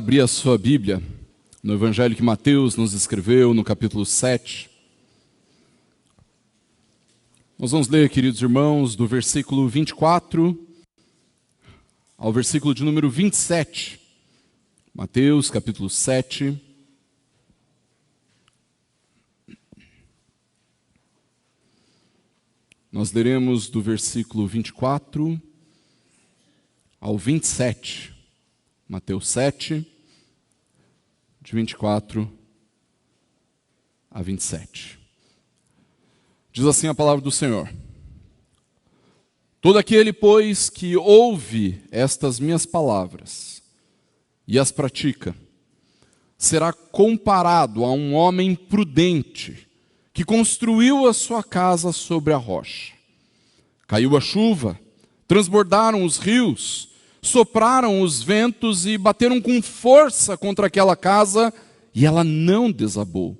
abrir a sua Bíblia no Evangelho que Mateus nos escreveu, no capítulo 7. Nós vamos ler, queridos irmãos, do versículo 24 ao versículo de número 27. Mateus, capítulo 7. Nós leremos do versículo 24 ao 27. Mateus 7, de 24 a 27. Diz assim a palavra do Senhor: Todo aquele, pois, que ouve estas minhas palavras e as pratica, será comparado a um homem prudente que construiu a sua casa sobre a rocha. Caiu a chuva, transbordaram os rios, sopraram os ventos e bateram com força contra aquela casa, e ela não desabou,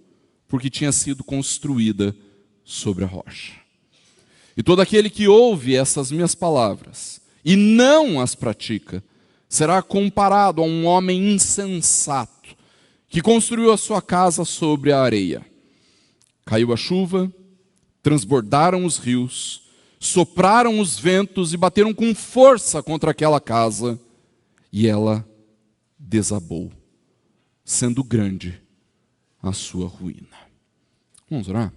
porque tinha sido construída sobre a rocha. E todo aquele que ouve essas minhas palavras e não as pratica, será comparado a um homem insensato, que construiu a sua casa sobre a areia. Caiu a chuva, transbordaram os rios, sopraram os ventos e bateram com força contra aquela casa, e ela desabou, sendo grande a sua ruína. Vamos orar?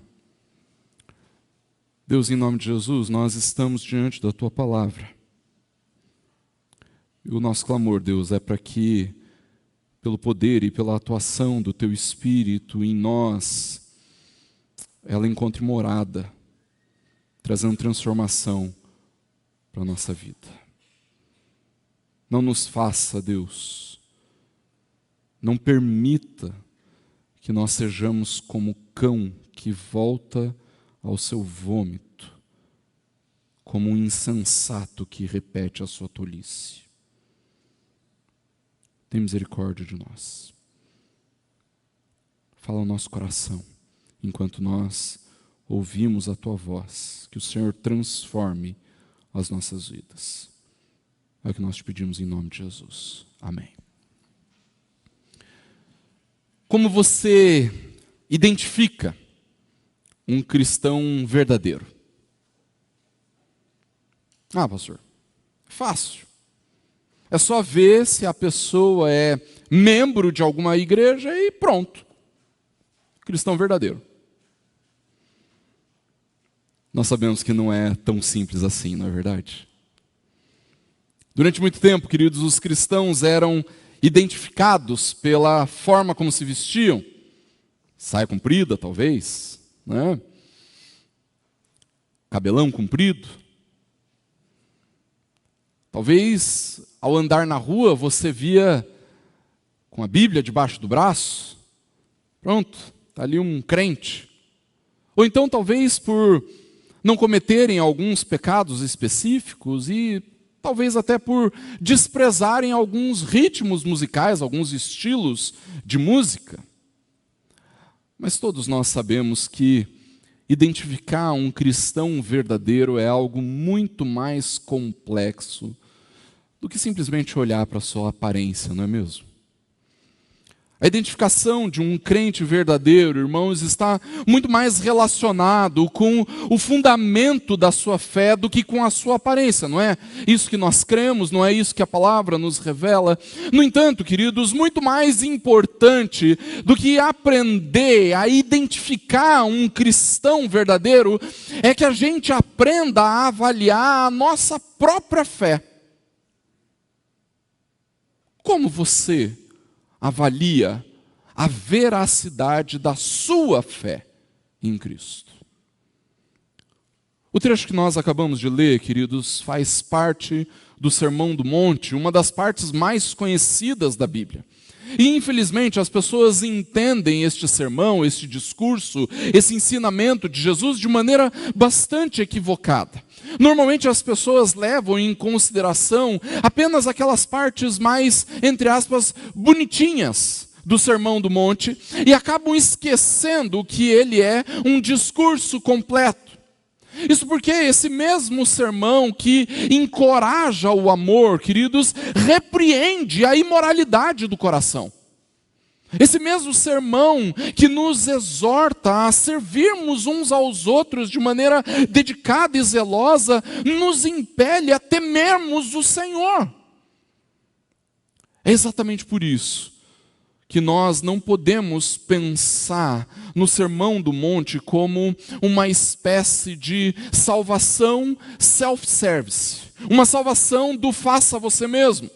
Deus, em nome de Jesus, nós estamos diante da Tua palavra. E o nosso clamor, Deus, é para que, pelo poder e pela atuação do Teu Espírito em nós, ela encontre morada, trazendo transformação para a nossa vida. Não nos faça, Deus, não permita que nós sejamos como cão que volta ao seu vômito, como um insensato que repete a sua tolice. Tem misericórdia de nós. Fala ao nosso coração, enquanto nós ouvimos a Tua voz, que o Senhor transforme as nossas vidas. É o que nós te pedimos em nome de Jesus. Amém. Como você identifica um cristão verdadeiro? Ah, pastor, fácil. É só ver se a pessoa é membro de alguma igreja e pronto. Cristão verdadeiro. Nós sabemos que não é tão simples assim, não é verdade? Durante muito tempo, queridos, os cristãos eram identificados pela forma como se vestiam. Saia comprida, talvez, né? Cabelão comprido. Talvez, ao andar na rua, você via com a Bíblia debaixo do braço. Pronto, está ali um crente. Ou então, talvez, por não cometerem alguns pecados específicos e talvez até por desprezarem alguns ritmos musicais, alguns estilos de música. Mas todos nós sabemos que identificar um cristão verdadeiro é algo muito mais complexo do que simplesmente olhar para a sua aparência, não é mesmo? A identificação de um crente verdadeiro, irmãos, está muito mais relacionado com o fundamento da sua fé do que com a sua aparência, não é isso que nós cremos, não é isso que a palavra nos revela. No entanto, queridos, muito mais importante do que aprender a identificar um cristão verdadeiro é que a gente aprenda a avaliar a nossa própria fé. Como você avalia a veracidade da sua fé em Cristo? O trecho que nós acabamos de ler, queridos, faz parte do Sermão do Monte, uma das partes mais conhecidas da Bíblia. E infelizmente as pessoas entendem este sermão, este discurso, esse ensinamento de Jesus de maneira bastante equivocada. Normalmente as pessoas levam em consideração apenas aquelas partes mais, entre aspas, bonitinhas do Sermão do Monte e acabam esquecendo que ele é um discurso completo. Isso porque esse mesmo sermão que encoraja o amor, queridos, repreende a imoralidade do coração. Esse mesmo sermão que nos exorta a servirmos uns aos outros de maneira dedicada e zelosa, nos impele a temermos o Senhor. É exatamente por isso que nós não podemos pensar no Sermão do Monte como uma espécie de salvação self-service, uma salvação do faça você mesmo.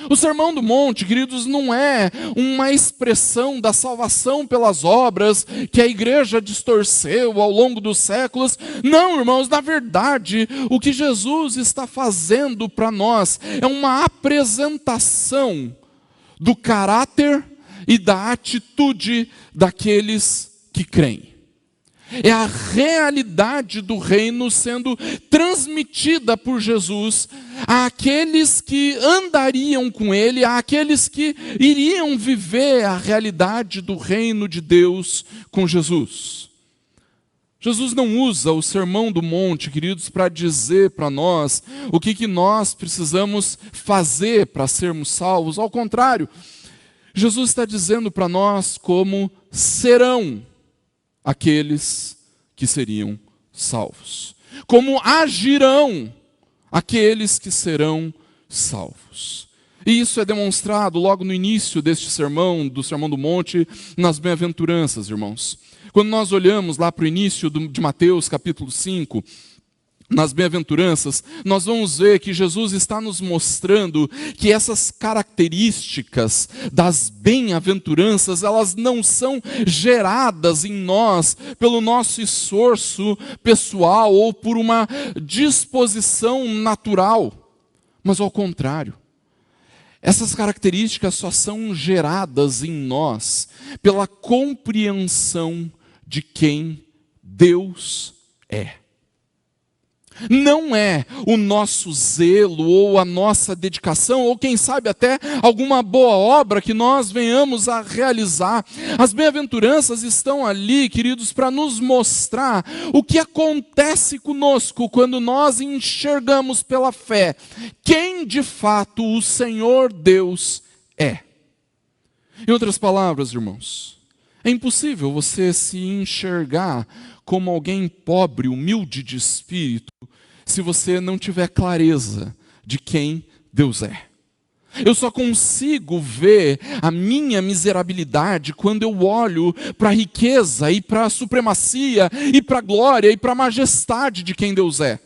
O Sermão do Monte, queridos, não é uma expressão da salvação pelas obras que a igreja distorceu ao longo dos séculos. Não, irmãos, na verdade, o que Jesus está fazendo para nós é uma apresentação do caráter e da atitude daqueles que creem. É a realidade do reino sendo transmitida por Jesus àqueles que andariam com ele, àqueles que iriam viver a realidade do reino de Deus com Jesus. Jesus não usa o Sermão do Monte, queridos, para dizer para nós o que nós precisamos fazer para sermos salvos. Ao contrário, Jesus está dizendo para nós como serão aqueles que seriam salvos, como agirão aqueles que serão salvos. E isso é demonstrado logo no início deste sermão, do Sermão do Monte, nas bem-aventuranças, irmãos. Quando nós olhamos lá para o início de Mateus capítulo 5, nas bem-aventuranças, nós vamos ver que Jesus está nos mostrando que essas características das bem-aventuranças, elas não são geradas em nós pelo nosso esforço pessoal ou por uma disposição natural, mas ao contrário. Essas características só são geradas em nós pela compreensão de quem Deus é. Não é o nosso zelo ou a nossa dedicação, ou quem sabe até alguma boa obra que nós venhamos a realizar. As bem-aventuranças estão ali, queridos, para nos mostrar o que acontece conosco quando nós enxergamos pela fé quem de fato o Senhor Deus é. Em outras palavras, irmãos, é impossível você se enxergar como alguém pobre, humilde de espírito, se você não tiver clareza de quem Deus é. Eu só consigo ver a minha miserabilidade quando eu olho para a riqueza e para a supremacia e para a glória e para a majestade de quem Deus é.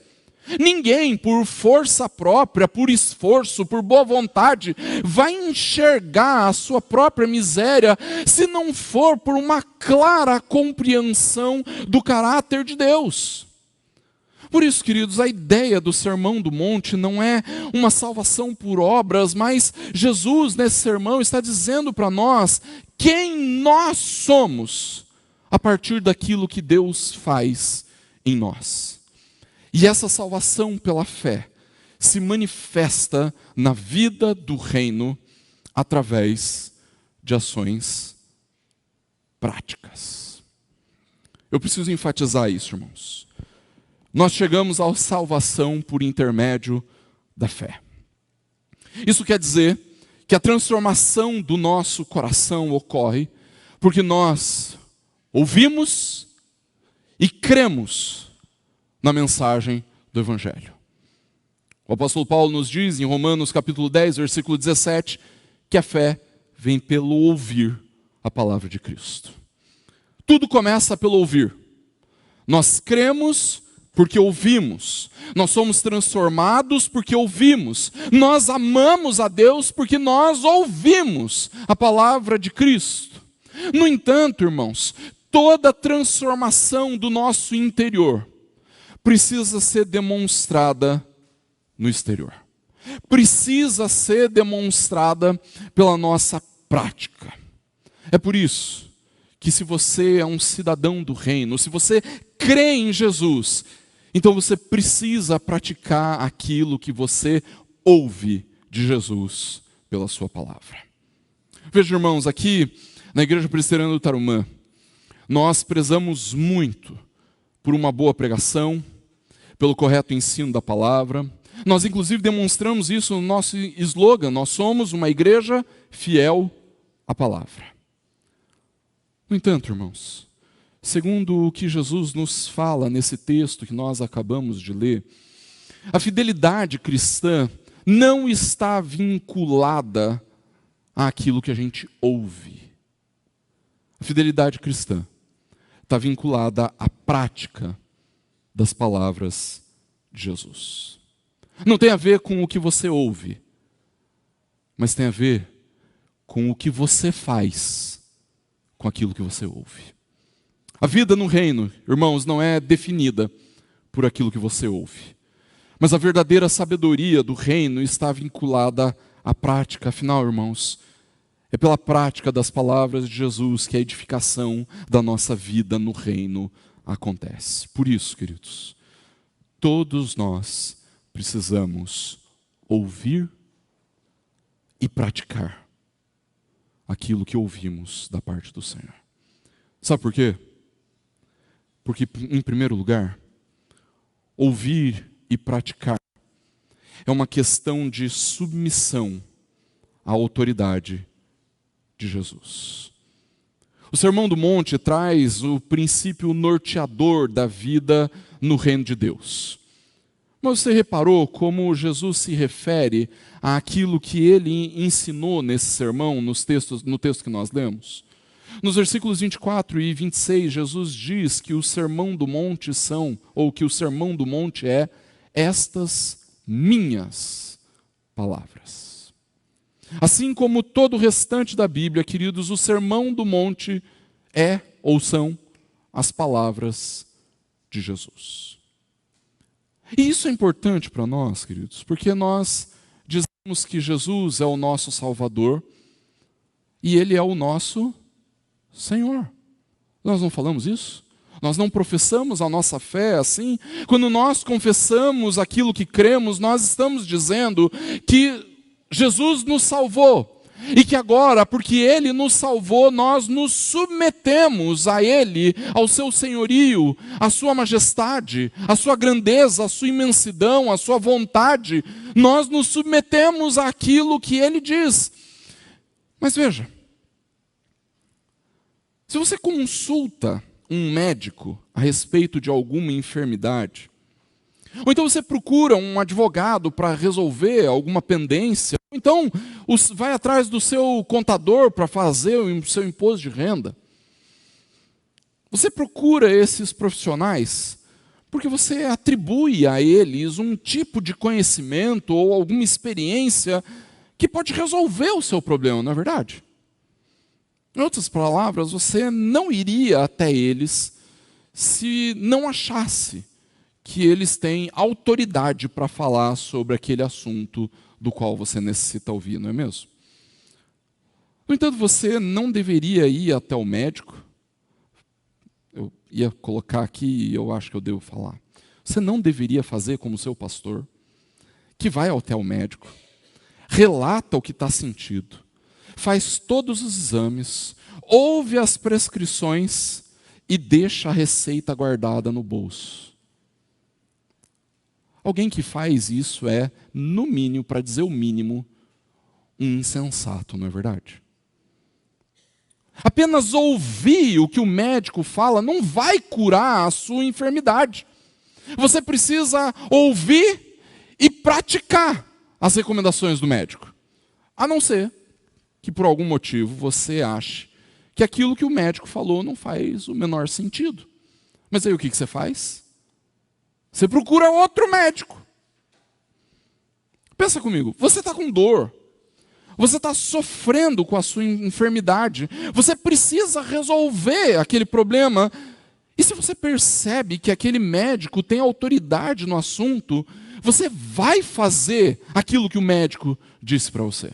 Ninguém, por força própria, por esforço, por boa vontade, vai enxergar a sua própria miséria se não for por uma clara compreensão do caráter de Deus. Por isso, queridos, a ideia do Sermão do Monte não é uma salvação por obras, mas Jesus, nesse sermão, está dizendo para nós quem nós somos a partir daquilo que Deus faz em nós. E essa salvação pela fé se manifesta na vida do reino através de ações práticas. Eu preciso enfatizar isso, irmãos. Nós chegamos à salvação por intermédio da fé. Isso quer dizer que a transformação do nosso coração ocorre porque nós ouvimos e cremos na mensagem do Evangelho. O apóstolo Paulo nos diz em Romanos capítulo 10, versículo 17, que a fé vem pelo ouvir a palavra de Cristo. Tudo começa pelo ouvir. Nós cremos porque ouvimos. Nós somos transformados porque ouvimos. Nós amamos a Deus porque nós ouvimos a palavra de Cristo. No entanto, irmãos, toda transformação do nosso interior precisa ser demonstrada no exterior. Precisa ser demonstrada pela nossa prática. É por isso que se você é um cidadão do reino, se você crê em Jesus, então você precisa praticar aquilo que você ouve de Jesus pela sua palavra. Veja, irmãos, aqui na Igreja Presbiteriana do Tarumã, nós prezamos muito por uma boa pregação, pelo correto ensino da palavra. Nós, inclusive, demonstramos isso no nosso slogan: nós somos uma igreja fiel à palavra. No entanto, irmãos, segundo o que Jesus nos fala nesse texto que nós acabamos de ler, a fidelidade cristã não está vinculada àquilo que a gente ouve. A fidelidade cristã está vinculada à prática das palavras de Jesus. Não tem a ver com o que você ouve, mas tem a ver com o que você faz com aquilo que você ouve. A vida no reino, irmãos, não é definida por aquilo que você ouve, mas a verdadeira sabedoria do reino está vinculada à prática. Afinal, irmãos, é pela prática das palavras de Jesus que a edificação da nossa vida no reino acontece. Por isso, queridos, todos nós precisamos ouvir e praticar aquilo que ouvimos da parte do Senhor. Sabe por quê? Porque, em primeiro lugar, ouvir e praticar é uma questão de submissão à autoridade de Jesus. O Sermão do Monte traz o princípio norteador da vida no reino de Deus. Mas você reparou como Jesus se refere àquilo que ele ensinou nesse sermão, no texto que nós lemos? Nos versículos 24 e 26, Jesus diz que o Sermão do Monte que o Sermão do Monte é estas minhas palavras. Assim como todo o restante da Bíblia, queridos, o Sermão do Monte é ou são as palavras de Jesus. E isso é importante para nós, queridos, porque nós dizemos que Jesus é o nosso Salvador e Ele é o nosso Senhor. Nós não falamos isso? Nós não professamos a nossa fé assim? Quando nós confessamos aquilo que cremos, nós estamos dizendo que Jesus nos salvou. E que agora, porque Ele nos salvou, nós nos submetemos a Ele, ao seu senhorio, à sua majestade, à sua grandeza, à sua imensidão, à sua vontade. Nós nos submetemos àquilo que Ele diz. Mas veja, se você consulta um médico a respeito de alguma enfermidade, ou então você procura um advogado para resolver alguma pendência, ou então vai atrás do seu contador para fazer o seu imposto de renda. Você procura esses profissionais porque você atribui a eles um tipo de conhecimento ou alguma experiência que pode resolver o seu problema, não é verdade? Em outras palavras, você não iria até eles se não achasse que eles têm autoridade para falar sobre aquele assunto do qual você necessita ouvir, não é mesmo? No entanto, você não deveria ir até o médico. Eu ia colocar aqui e eu acho que eu devo falar. Você não deveria fazer como seu pastor, que vai até o médico, relata o que está sentindo, faz todos os exames, ouve as prescrições e deixa a receita guardada no bolso. Alguém que faz isso é, no mínimo, para dizer o mínimo, um insensato, não é verdade? Apenas ouvir o que o médico fala não vai curar a sua enfermidade. Você precisa ouvir e praticar as recomendações do médico. A não ser que, por algum motivo, você ache que aquilo que o médico falou não faz o menor sentido. Mas aí o que você faz? Você procura outro médico. Pensa comigo, você está com dor, você está sofrendo com a sua enfermidade, você precisa resolver aquele problema, e se você percebe que aquele médico tem autoridade no assunto, você vai fazer aquilo que o médico disse para você.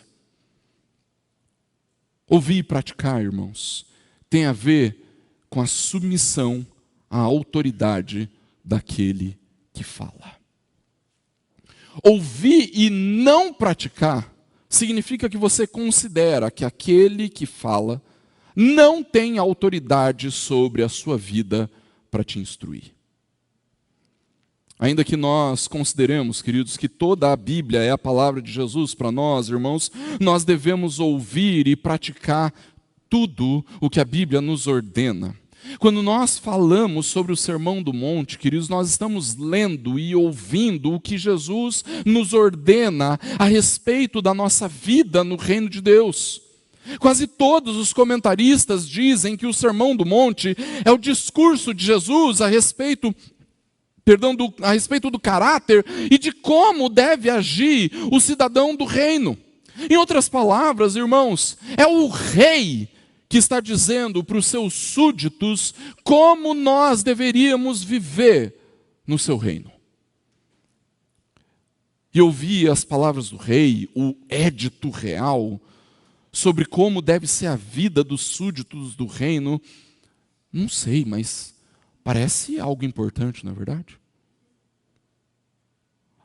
Ouvir e praticar, irmãos, tem a ver com a submissão à autoridade daquele que fala. Ouvir e não praticar significa que você considera que aquele que fala não tem autoridade sobre a sua vida para te instruir. Ainda que nós consideremos, queridos, que toda a Bíblia é a palavra de Jesus para nós, irmãos, nós devemos ouvir e praticar tudo o que a Bíblia nos ordena. Quando nós falamos sobre o Sermão do Monte, queridos, nós estamos lendo e ouvindo o que Jesus nos ordena a respeito da nossa vida no reino de Deus. Quase todos os comentaristas dizem que o Sermão do Monte é o discurso de Jesus a respeito do caráter e de como deve agir o cidadão do reino. Em outras palavras, irmãos, é o rei que está dizendo para os seus súditos como nós deveríamos viver no seu reino. E ouvir as palavras do rei, o édito real, sobre como deve ser a vida dos súditos do reino, não sei, mas parece algo importante, não é verdade?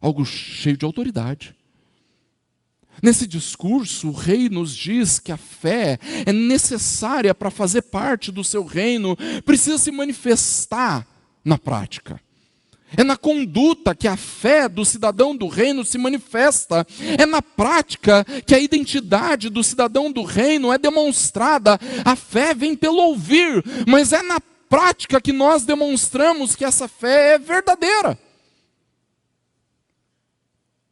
Algo cheio de autoridade. Nesse discurso, o rei nos diz que a fé é necessária para fazer parte do seu reino, precisa se manifestar na prática. É na conduta que a fé do cidadão do reino se manifesta. É na prática que a identidade do cidadão do reino é demonstrada. A fé vem pelo ouvir, mas é na prática que nós demonstramos que essa fé é verdadeira.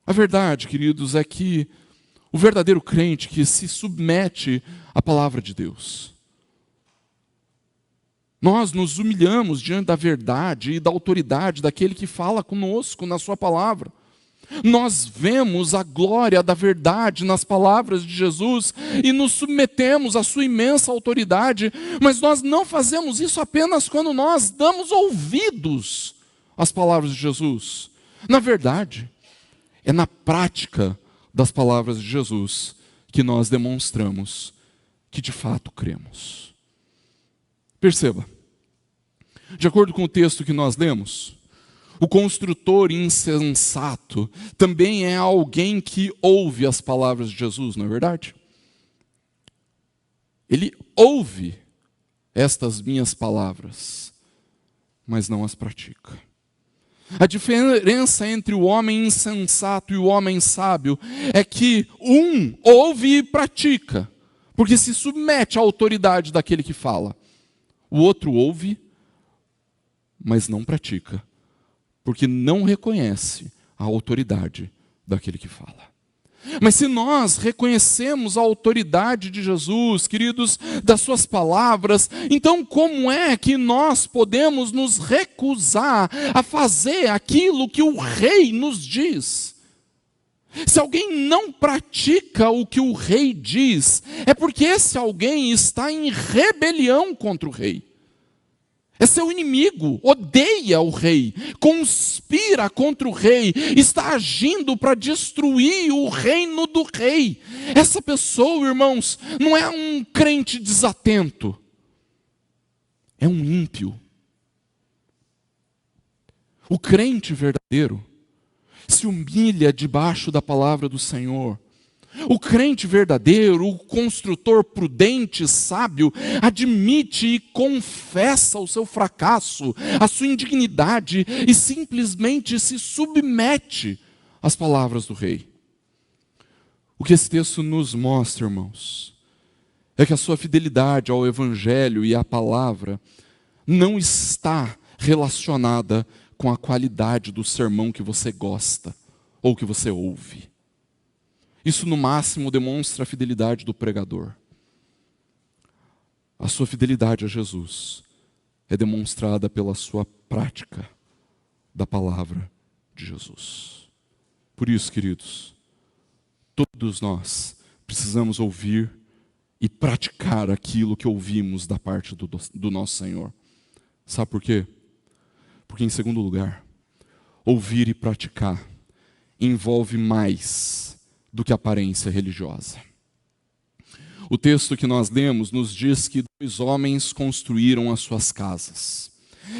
A verdade, queridos, é que o verdadeiro crente que se submete à palavra de Deus, nós nos humilhamos diante da verdade e da autoridade daquele que fala conosco na sua palavra. Nós vemos a glória da verdade nas palavras de Jesus e nos submetemos à sua imensa autoridade, mas nós não fazemos isso apenas quando nós damos ouvidos às palavras de Jesus. Na verdade, é na prática das palavras de Jesus que nós demonstramos que de fato cremos. Perceba, de acordo com o texto que nós lemos, o construtor insensato também é alguém que ouve as palavras de Jesus, não é verdade? Ele ouve estas minhas palavras, mas não as pratica. A diferença entre o homem insensato e o homem sábio é que um ouve e pratica, porque se submete à autoridade daquele que fala. O outro ouve, mas não pratica, porque não reconhece a autoridade daquele que fala. Mas se nós reconhecemos a autoridade de Jesus, queridos, das suas palavras, então como é que nós podemos nos recusar a fazer aquilo que o rei nos diz? Se alguém não pratica o que o rei diz, é porque esse alguém está em rebelião contra o rei. É seu inimigo, odeia o rei, conspira contra o rei, está agindo para destruir o reino do rei. Essa pessoa, irmãos, não é um crente desatento, é um ímpio. O crente verdadeiro se humilha debaixo da palavra do Senhor. O crente verdadeiro, o construtor prudente, sábio, admite e confessa o seu fracasso, a sua indignidade e simplesmente se submete às palavras do rei. O que esse texto nos mostra, irmãos, é que a sua fidelidade ao Evangelho e à palavra não está relacionada com a qualidade do sermão que você gosta ou que você ouve. Isso, no máximo, demonstra a fidelidade do pregador. A sua fidelidade a Jesus é demonstrada pela sua prática da palavra de Jesus. Por isso, queridos, todos nós precisamos ouvir e praticar aquilo que ouvimos da parte do nosso Senhor. Sabe por quê? Porque, em segundo lugar, ouvir e praticar envolve mais do que aparência religiosa. O texto que nós lemos nos diz que 2 homens construíram as suas casas.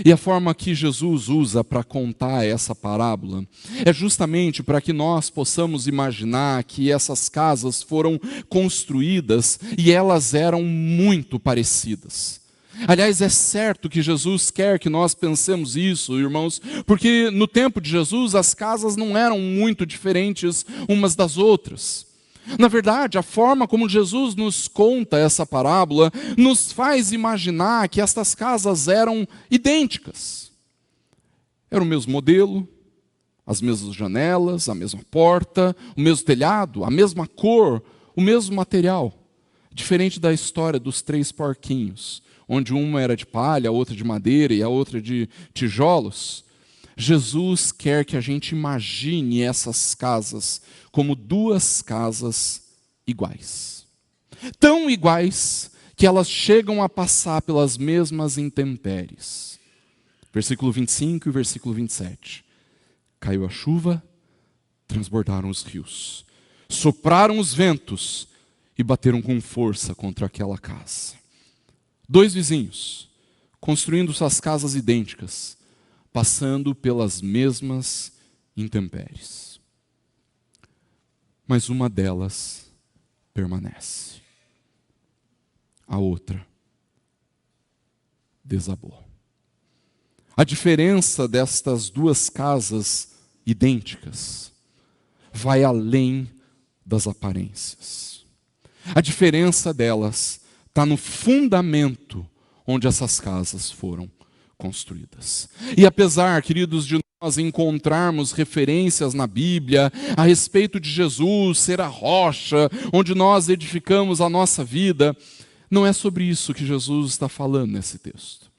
E a forma que Jesus usa para contar essa parábola é justamente para que nós possamos imaginar que essas casas foram construídas e elas eram muito parecidas. Aliás, é certo que Jesus quer que nós pensemos isso, irmãos, porque no tempo de Jesus as casas não eram muito diferentes umas das outras. Na verdade, a forma como Jesus nos conta essa parábola nos faz imaginar que estas casas eram idênticas. Era o mesmo modelo, as mesmas janelas, a mesma porta, o mesmo telhado, a mesma cor, o mesmo material. Diferente da história dos 3 porquinhos, onde uma era de palha, a outra de madeira e a outra de tijolos. Jesus quer que a gente imagine essas casas como 2 casas iguais. Tão iguais que elas chegam a passar pelas mesmas intempéries. Versículo 25 e versículo 27. Caiu a chuva, transbordaram os rios, sopraram os ventos e bateram com força contra aquela casa. 2 vizinhos, construindo suas casas idênticas, passando pelas mesmas intempéries. Mas uma delas permanece. A outra desabou. A diferença destas 2 casas idênticas vai além das aparências. A diferença delas está no fundamento onde essas casas foram construídas. E apesar, queridos, de nós encontrarmos referências na Bíblia a respeito de Jesus ser a rocha onde nós edificamos a nossa vida, não é sobre isso que Jesus está falando nesse texto.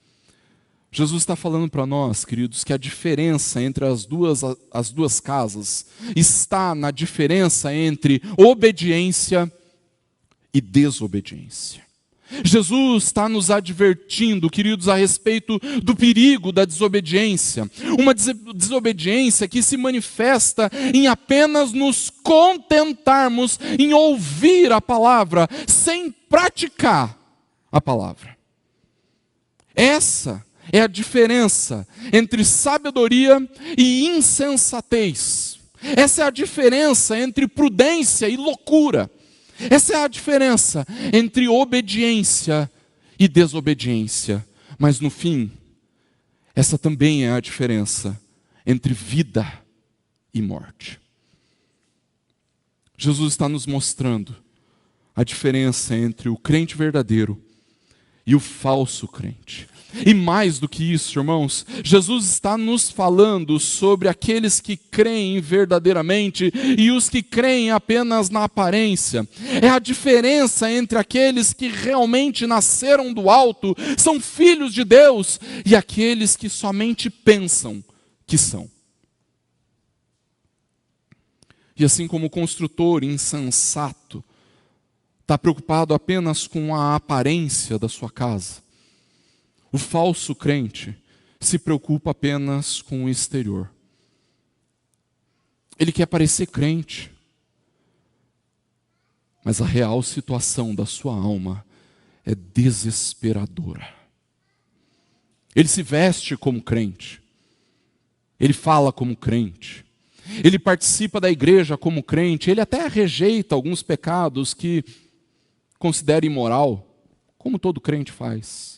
Jesus está falando para nós, queridos, que a diferença entre as duas casas está na diferença entre obediência e desobediência. Jesus está nos advertindo, queridos, a respeito do perigo da desobediência. Uma desobediência que se manifesta em apenas nos contentarmos em ouvir a palavra, sem praticar a palavra. Essa é a diferença entre sabedoria e insensatez. Essa é a diferença entre prudência e loucura. Essa é a diferença entre obediência e desobediência. Mas no fim, essa também é a diferença entre vida e morte. Jesus está nos mostrando a diferença entre o crente verdadeiro e o falso crente. E mais do que isso, irmãos, Jesus está nos falando sobre aqueles que creem verdadeiramente e os que creem apenas na aparência. É a diferença entre aqueles que realmente nasceram do alto, são filhos de Deus, e aqueles que somente pensam que são. E assim como o construtor insensato está preocupado apenas com a aparência da sua casa, o falso crente se preocupa apenas com o exterior. Ele quer parecer crente, mas a real situação da sua alma é desesperadora. Ele se veste como crente, ele fala como crente, ele participa da igreja como crente, ele até rejeita alguns pecados que considera imoral, como todo crente faz.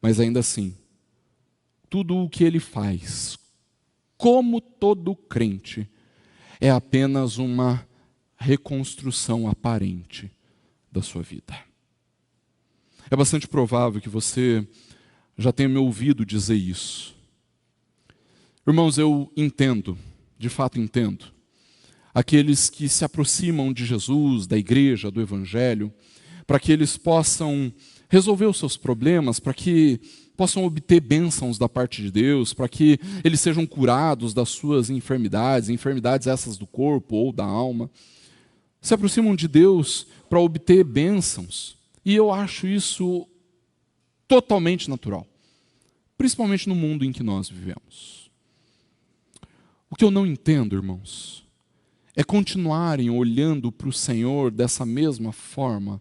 Mas ainda assim, tudo o que ele faz, como todo crente, é apenas uma reconstrução aparente da sua vida. É bastante provável que você já tenha me ouvido dizer isso. Irmãos, eu entendo, de fato entendo, aqueles que se aproximam de Jesus, da igreja, do evangelho, para que eles possam resolver os seus problemas, para que possam obter bênçãos da parte de Deus, para que eles sejam curados das suas enfermidades, enfermidades essas do corpo ou da alma. Se aproximam de Deus para obter bênçãos. E eu acho isso totalmente natural, principalmente no mundo em que nós vivemos. O que eu não entendo, irmãos, é continuarem olhando para o Senhor dessa mesma forma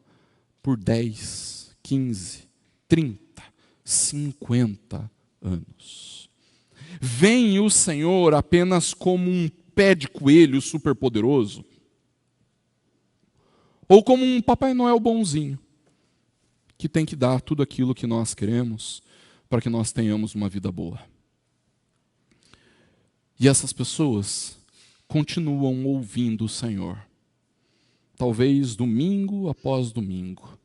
por 10, 15, 30, 50 anos. Veem o Senhor apenas como um pé de coelho superpoderoso, ou como um Papai Noel bonzinho, que tem que dar tudo aquilo que nós queremos para que nós tenhamos uma vida boa. E essas pessoas continuam ouvindo o Senhor. Talvez domingo após domingo.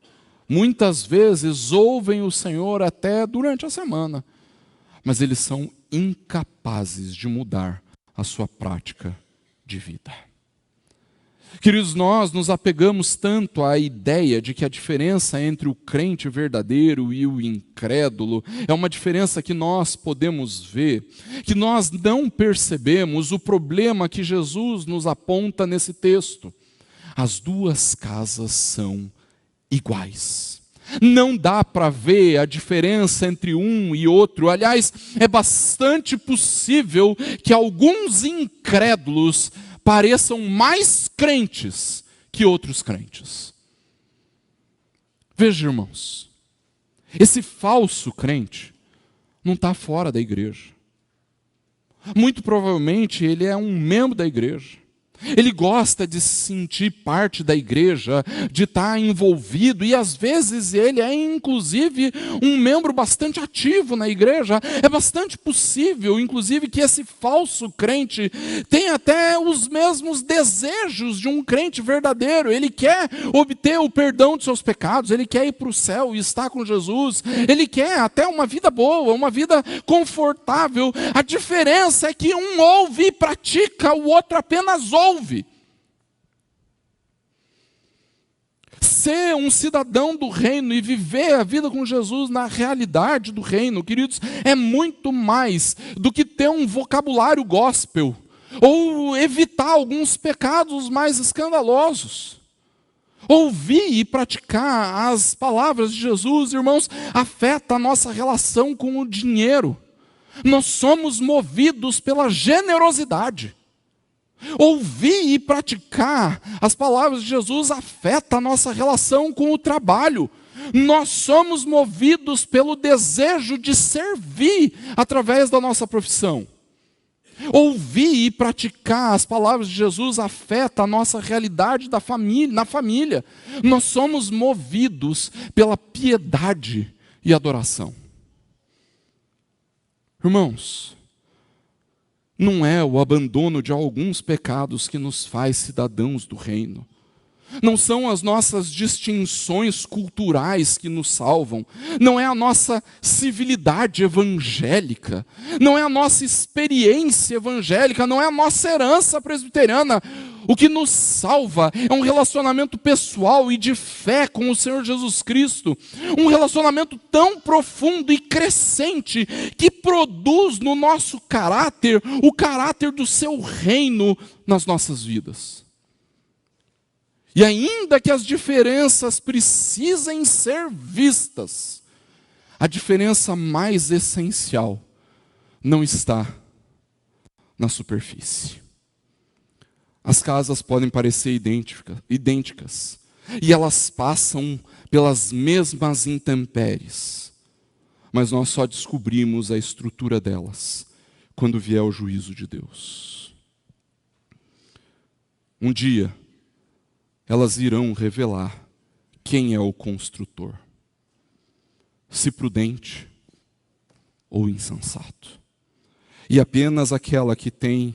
Muitas vezes ouvem o Senhor até durante a semana, mas eles são incapazes de mudar a sua prática de vida. Queridos, nós nos apegamos tanto à ideia de que a diferença entre o crente verdadeiro e o incrédulo é uma diferença que nós podemos ver, que nós não percebemos o problema que Jesus nos aponta nesse texto. As duas casas são iguais. Não dá para ver a diferença entre um e outro. Aliás, é bastante possível que alguns incrédulos pareçam mais crentes que outros crentes. Veja, irmãos, esse falso crente não está fora da igreja. Muito provavelmente ele é um membro da igreja. Ele gosta de se sentir parte da igreja, de estar envolvido, e às vezes ele é inclusive um membro bastante ativo na igreja. É bastante possível, inclusive, que esse falso crente tenha até os mesmos desejos de um crente verdadeiro. Ele quer obter o perdão de seus pecados, ele quer ir para o céu e estar com Jesus, ele quer até uma vida boa, uma vida confortável. A diferença é que um ouve e pratica, o outro apenas ouve. Ser um cidadão do reino e viver a vida com Jesus na realidade do reino, queridos, é muito mais do que ter um vocabulário gospel ou evitar alguns pecados mais escandalosos. Ouvir e praticar as palavras de Jesus, irmãos, afeta a nossa relação com o dinheiro. Nós somos movidos pela generosidade. Ouvir e praticar as palavras de Jesus afeta a nossa relação com o trabalho. Nós somos movidos pelo desejo de servir através da nossa profissão. Ouvir e praticar as palavras de Jesus afeta a nossa realidade na família. Nós somos movidos pela piedade e adoração. Irmãos, não é o abandono de alguns pecados que nos faz cidadãos do reino. Não são as nossas distinções culturais que nos salvam. Não é a nossa civilidade evangélica. Não é a nossa experiência evangélica. Não é a nossa herança presbiteriana. O que nos salva é um relacionamento pessoal e de fé com o Senhor Jesus Cristo. Um relacionamento tão profundo e crescente que produz no nosso caráter o caráter do seu reino nas nossas vidas. E ainda que as diferenças precisem ser vistas, a diferença mais essencial não está na superfície. As casas podem parecer idênticas, e elas passam pelas mesmas intempéries, mas nós só descobrimos a estrutura delas quando vier o juízo de Deus. Um dia, elas irão revelar quem é o construtor, se prudente ou insensato. E apenas aquela que tem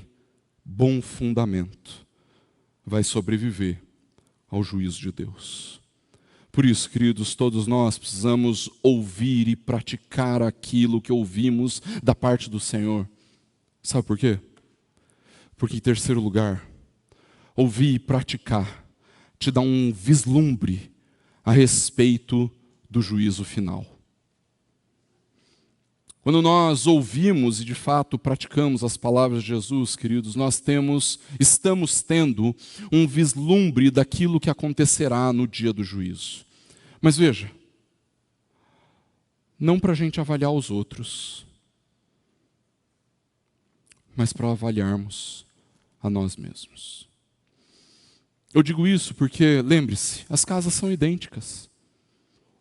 bom fundamento vai sobreviver ao juízo de Deus. Por isso, queridos, todos nós precisamos ouvir e praticar aquilo que ouvimos da parte do Senhor. Sabe por quê? Porque, em terceiro lugar, ouvir e praticar te dá um vislumbre a respeito do juízo final. Quando nós ouvimos e de fato praticamos as palavras de Jesus, queridos, nós estamos tendo um vislumbre daquilo que acontecerá no dia do juízo. Mas veja, não para a gente avaliar os outros, mas para avaliarmos a nós mesmos. Eu digo isso porque, lembre-se, as casas são idênticas.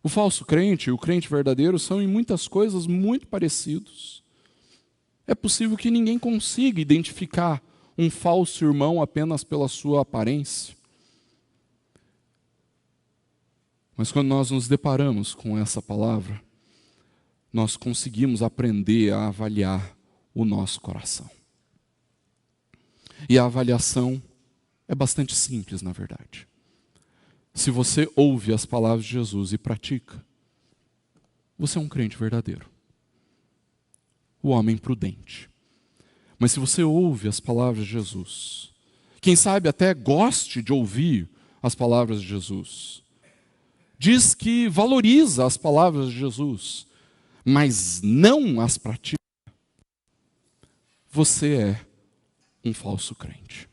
O falso crente e o crente verdadeiro são em muitas coisas muito parecidos. É possível que ninguém consiga identificar um falso irmão apenas pela sua aparência. Mas quando nós nos deparamos com essa palavra, nós conseguimos aprender a avaliar o nosso coração. E a avaliação é bastante simples, na verdade. Se você ouve as palavras de Jesus e pratica, você é um crente verdadeiro. O homem prudente. Mas se você ouve as palavras de Jesus, quem sabe até goste de ouvir as palavras de Jesus, diz que valoriza as palavras de Jesus, mas não as pratica, você é um falso crente.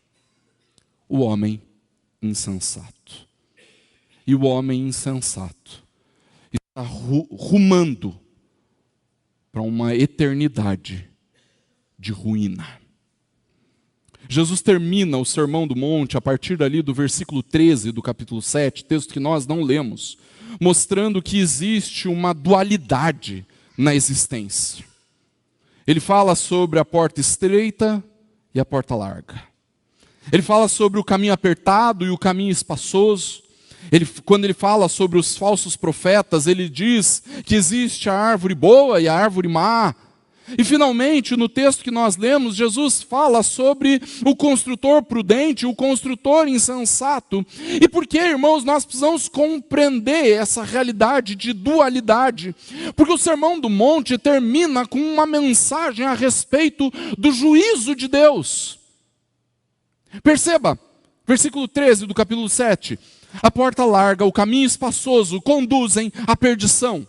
O homem insensato. E o homem insensato está rumando para uma eternidade de ruína. Jesus termina o Sermão do Monte a partir dali do versículo 13 do capítulo 7, texto que nós não lemos, mostrando que existe uma dualidade na existência. Ele fala sobre a porta estreita e a porta larga. Ele fala sobre o caminho apertado e o caminho espaçoso. Quando ele fala sobre os falsos profetas, ele diz que existe a árvore boa e a árvore má. E finalmente, no texto que nós lemos, Jesus fala sobre o construtor prudente, o construtor insensato. E por que, irmãos, nós precisamos compreender essa realidade de dualidade? Porque o Sermão do Monte termina com uma mensagem a respeito do juízo de Deus. Perceba, versículo 13 do capítulo 7. A porta larga, o caminho espaçoso conduzem à perdição.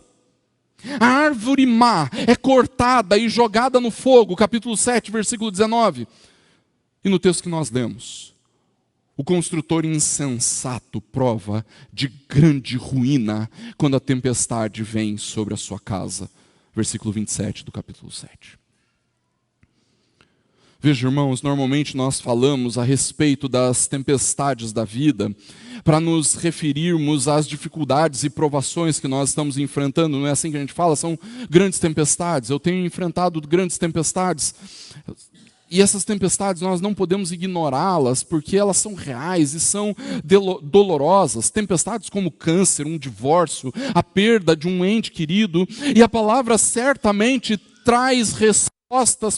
A árvore má é cortada e jogada no fogo, capítulo 7, versículo 19. E no texto que nós lemos, o construtor insensato prova de grande ruína quando a tempestade vem sobre a sua casa. Versículo 27 do capítulo 7. Veja, irmãos, normalmente nós falamos a respeito das tempestades da vida para nos referirmos às dificuldades e provações que nós estamos enfrentando. Não é assim que a gente fala? São grandes tempestades. Eu tenho enfrentado grandes tempestades. E essas tempestades nós não podemos ignorá-las porque elas são reais e são dolorosas. Tempestades como câncer, um divórcio, a perda de um ente querido. E a palavra certamente traz respostas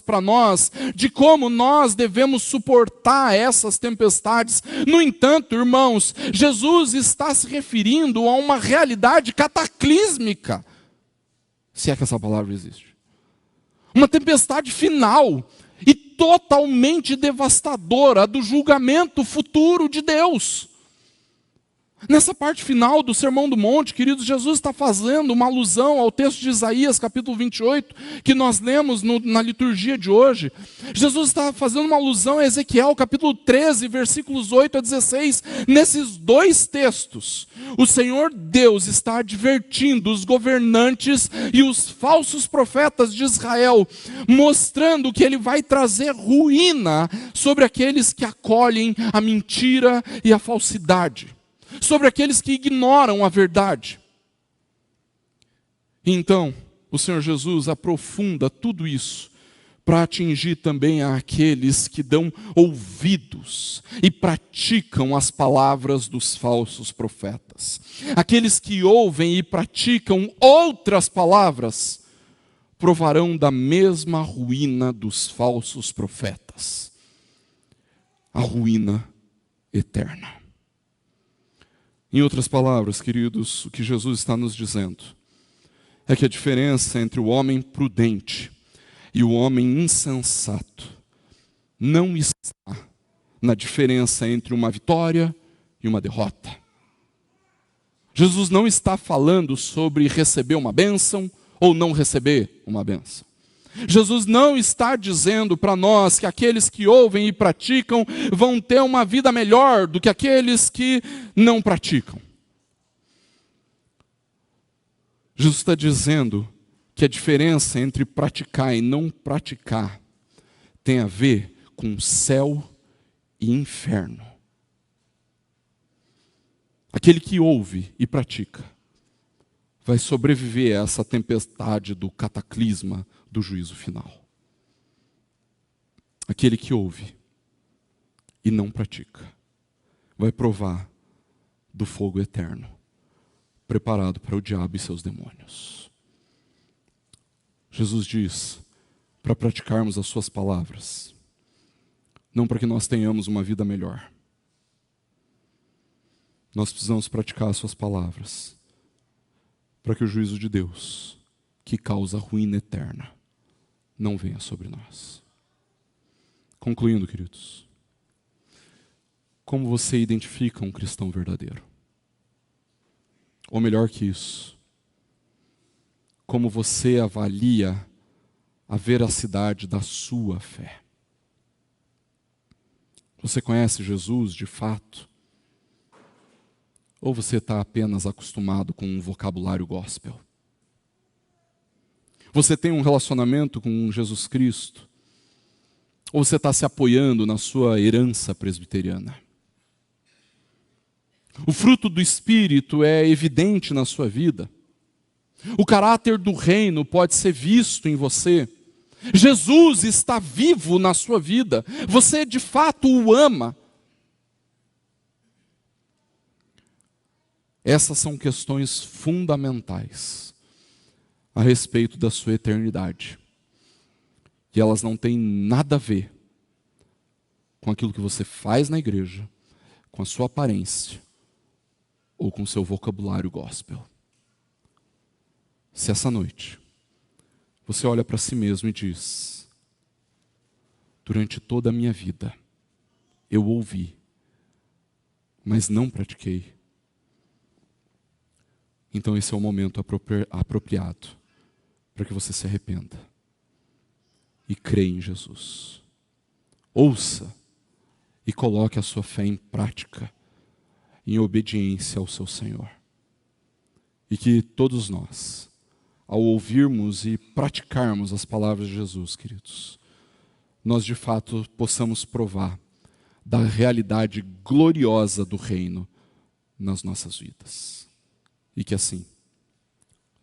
para nós de como nós devemos suportar essas tempestades. No entanto, irmãos, Jesus está se referindo a uma realidade cataclísmica, se é que essa palavra existe. Uma tempestade final e totalmente devastadora do julgamento futuro de Deus. Nessa parte final do Sermão do Monte, queridos, Jesus está fazendo uma alusão ao texto de Isaías, capítulo 28, que nós lemos na liturgia de hoje. Jesus está fazendo uma alusão a Ezequiel, capítulo 13, versículos 8 a 16. Nesses dois textos, o Senhor Deus está advertindo os governantes e os falsos profetas de Israel, mostrando que ele vai trazer ruína sobre aqueles que acolhem a mentira e a falsidade, sobre aqueles que ignoram a verdade. Então, o Senhor Jesus aprofunda tudo isso para atingir também aqueles que dão ouvidos e praticam as palavras dos falsos profetas. Aqueles que ouvem e praticam outras palavras provarão da mesma ruína dos falsos profetas, a ruína eterna. Em outras palavras, queridos, o que Jesus está nos dizendo é que a diferença entre o homem prudente e o homem insensato não está na diferença entre uma vitória e uma derrota. Jesus não está falando sobre receber uma bênção ou não receber uma bênção. Jesus não está dizendo para nós que aqueles que ouvem e praticam vão ter uma vida melhor do que aqueles que não praticam. Jesus está dizendo que a diferença entre praticar e não praticar tem a ver com céu e inferno. Aquele que ouve e pratica vai sobreviver a essa tempestade do cataclisma do juízo final. Aquele que ouve e não pratica vai provar do fogo eterno preparado para o diabo e seus demônios. Jesus diz para praticarmos as suas palavras, não para que nós tenhamos uma vida melhor. Nós precisamos praticar as suas palavras para que o juízo de Deus, que causa ruína eterna, não venha sobre nós. Concluindo, queridos, como você identifica um cristão verdadeiro? Ou melhor que isso, como você avalia a veracidade da sua fé? Você conhece Jesus de fato? Ou você está apenas acostumado com um vocabulário gospel? Você tem um relacionamento com Jesus Cristo? Ou você está se apoiando na sua herança presbiteriana? O fruto do Espírito é evidente na sua vida. O caráter do reino pode ser visto em você. Jesus está vivo na sua vida. Você de fato o ama. Essas são questões fundamentais a respeito da sua eternidade. E elas não têm nada a ver com aquilo que você faz na igreja, com a sua aparência ou com o seu vocabulário gospel. Se essa noite você olha para si mesmo e diz: durante toda a minha vida eu ouvi, mas não pratiquei, então esse é o momento apropriado para que você se arrependa e creia em Jesus. Ouça e coloque a sua fé em prática, em obediência ao seu Senhor. E que todos nós, ao ouvirmos e praticarmos as palavras de Jesus, queridos, nós de fato possamos provar da realidade gloriosa do reino nas nossas vidas. E que assim,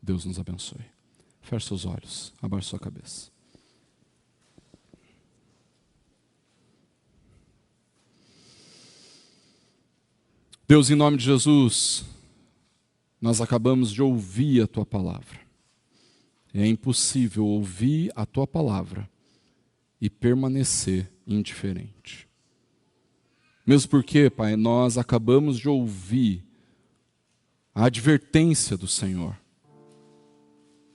Deus nos abençoe. Feche seus olhos, abaixe sua cabeça. Deus, em nome de Jesus, nós acabamos de ouvir a Tua palavra. É impossível ouvir a Tua palavra e permanecer indiferente. Mesmo porque, Pai, nós acabamos de ouvir a advertência do Senhor,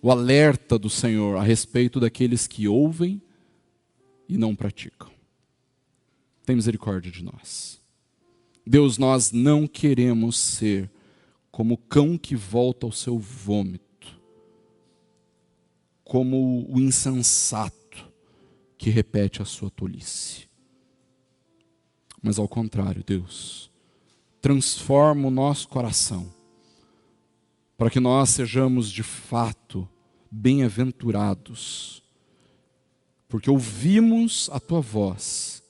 o alerta do Senhor a respeito daqueles que ouvem e não praticam. Tem misericórdia de nós. Deus, nós não queremos ser como o cão que volta ao seu vômito, como o insensato que repete a sua tolice. Mas ao contrário, Deus, transforma o nosso coração para que nós sejamos de fato bem-aventurados, porque ouvimos a Tua voz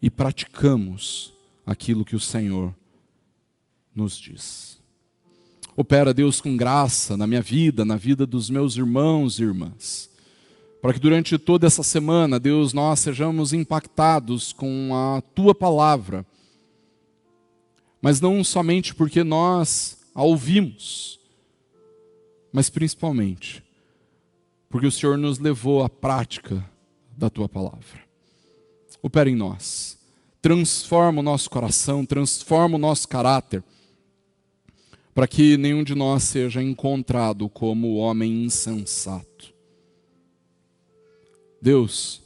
e praticamos aquilo que o Senhor nos diz. Opera, Deus, com graça na minha vida, na vida dos meus irmãos e irmãs, para que durante toda essa semana, Deus, nós sejamos impactados com a Tua palavra, mas não somente porque nós a ouvimos, mas principalmente porque o Senhor nos levou à prática da Tua palavra. Opera em nós, transforma o nosso coração, transforma o nosso caráter, para que nenhum de nós seja encontrado como homem insensato. Deus,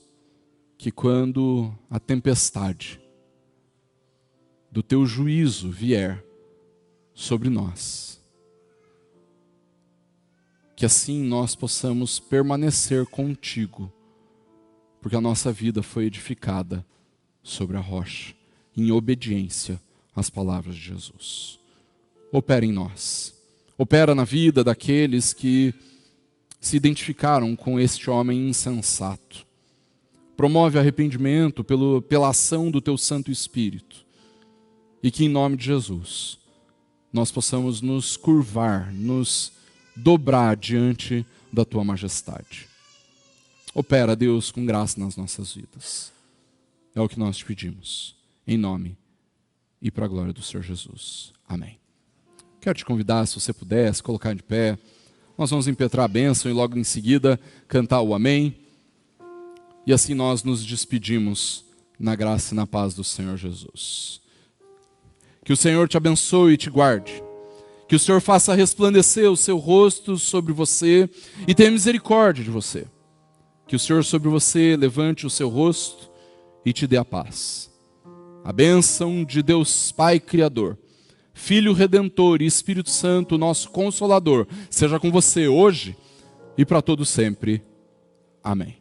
que quando a tempestade do Teu juízo vier sobre nós, que assim nós possamos permanecer contigo, porque a nossa vida foi edificada sobre a rocha, em obediência às palavras de Jesus. Opera em nós, opera na vida daqueles que se identificaram com este homem insensato. Promove arrependimento pela ação do Teu Santo Espírito, e que em nome de Jesus nós possamos nos curvar, nos dobrar diante da Tua majestade. Opera, Deus, com graça nas nossas vidas. É o que nós te pedimos, em nome e para a glória do Senhor Jesus. Amém. Quero te convidar, se você puder, se colocar de pé. Nós vamos impetrar a bênção e logo em seguida cantar o amém. E assim nós nos despedimos na graça e na paz do Senhor Jesus. Que o Senhor te abençoe e te guarde. Que o Senhor faça resplandecer o seu rosto sobre você e tenha misericórdia de você. Que o Senhor sobre você levante o seu rosto e te dê a paz. A bênção de Deus Pai Criador, Filho Redentor e Espírito Santo, nosso Consolador, seja com você hoje e para todo sempre. Amém.